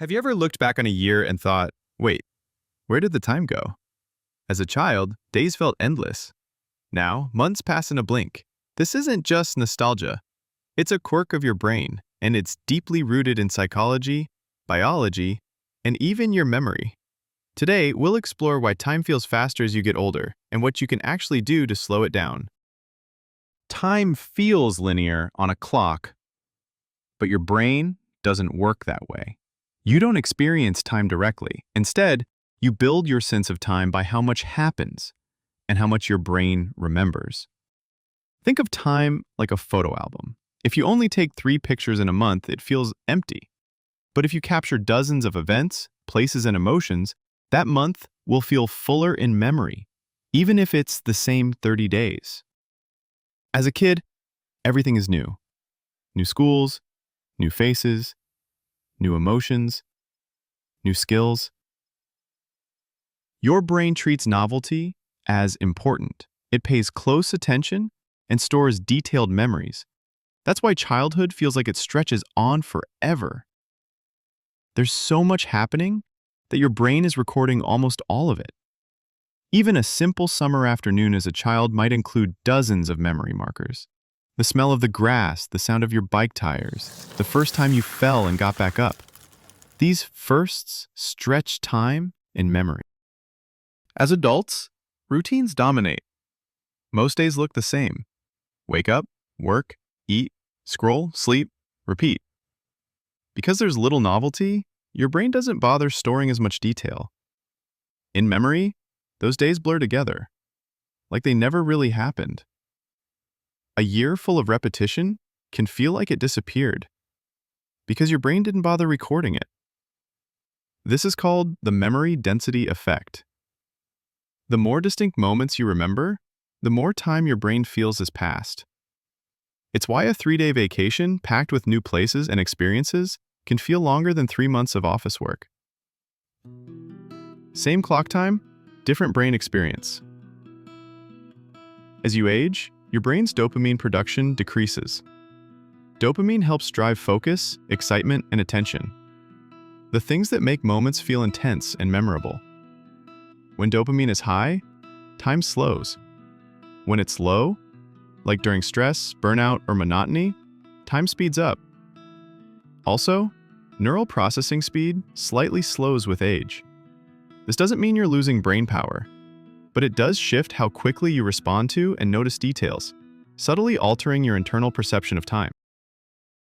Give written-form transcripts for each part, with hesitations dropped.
Have you ever looked back on a year and thought, wait, where did the time go? As a child, days felt endless. Now, months pass in a blink. This isn't just nostalgia. It's a quirk of your brain, and it's deeply rooted in psychology, biology, and even your memory. Today, we'll explore why time feels faster as you get older and what you can actually do to slow it down. Time feels linear on a clock, but your brain doesn't work that way. You don't experience time directly. Instead, you build your sense of time by how much happens and how much your brain remembers. Think of time like a photo album. If you only take 3 pictures in a month, it feels empty. But if you capture dozens of events, places, and emotions, that month will feel fuller in memory, even if it's the same 30 days. As a kid, everything is new. New schools, new faces, new emotions, new skills. Your brain treats novelty as important. It pays close attention and stores detailed memories. That's why childhood feels like it stretches on forever. There's so much happening that your brain is recording almost all of it. Even a simple summer afternoon as a child might include dozens of memory markers. The smell of the grass, the sound of your bike tires, the first time you fell and got back up. These firsts stretch time in memory. As adults, routines dominate. Most days look the same. Wake up, work, eat, scroll, sleep, repeat. Because there's little novelty, your brain doesn't bother storing as much detail. In memory, those days blur together, like they never really happened. A year full of repetition can feel like it disappeared because your brain didn't bother recording it. This is called the memory density effect. The more distinct moments you remember, the more time your brain feels has passed. It's why a 3-day vacation packed with new places and experiences can feel longer than 3 months of office work. Same clock time, different brain experience. As you age, your brain's dopamine production decreases. Dopamine helps drive focus, excitement, and attention. The things that make moments feel intense and memorable. When dopamine is high, time slows. When it's low, like during stress, burnout, or monotony, time speeds up. Also, neural processing speed slightly slows with age. This doesn't mean you're losing brain power, but it does shift how quickly you respond to and notice details, subtly altering your internal perception of time.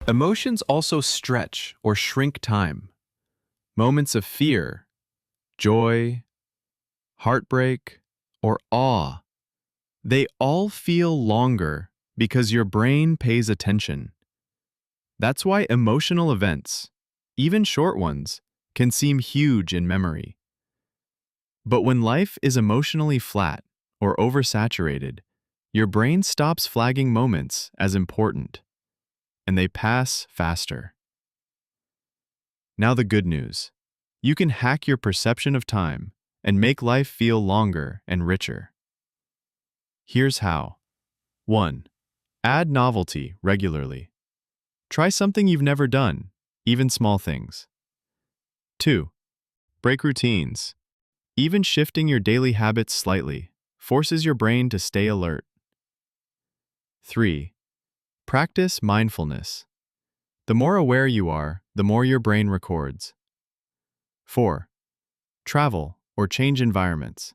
Emotions also stretch or shrink time. Moments of fear, joy, heartbreak, or awe, they all feel longer because your brain pays attention. That's why emotional events, even short ones, can seem huge in memory. But when life is emotionally flat or oversaturated, your brain stops flagging moments as important, and they pass faster. Now the good news. You can hack your perception of time and make life feel longer and richer. Here's how. 1. Add novelty regularly. Try something you've never done, even small things. 2. Break routines. Even shifting your daily habits slightly forces your brain to stay alert. 3. Practice mindfulness. The more aware you are, the more your brain records. 4. Travel or change environments.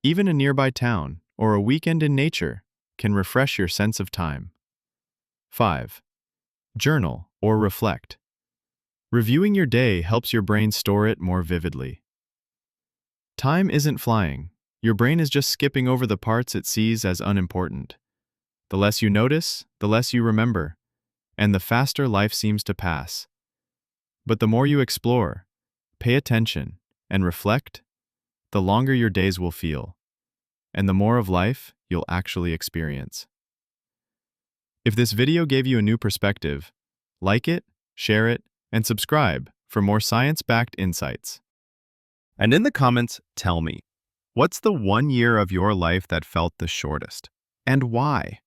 Even a nearby town or a weekend in nature can refresh your sense of time. 5. Journal or reflect. Reviewing your day helps your brain store it more vividly. Time isn't flying. Your brain is just skipping over the parts it sees as unimportant. The less you notice, the less you remember, and the faster life seems to pass. But the more you explore, pay attention, and reflect, the longer your days will feel, and the more of life you'll actually experience. If this video gave you a new perspective, like it, share it, and subscribe for more science-backed insights. And in the comments, tell me, what's the 1 year of your life that felt the shortest? And why?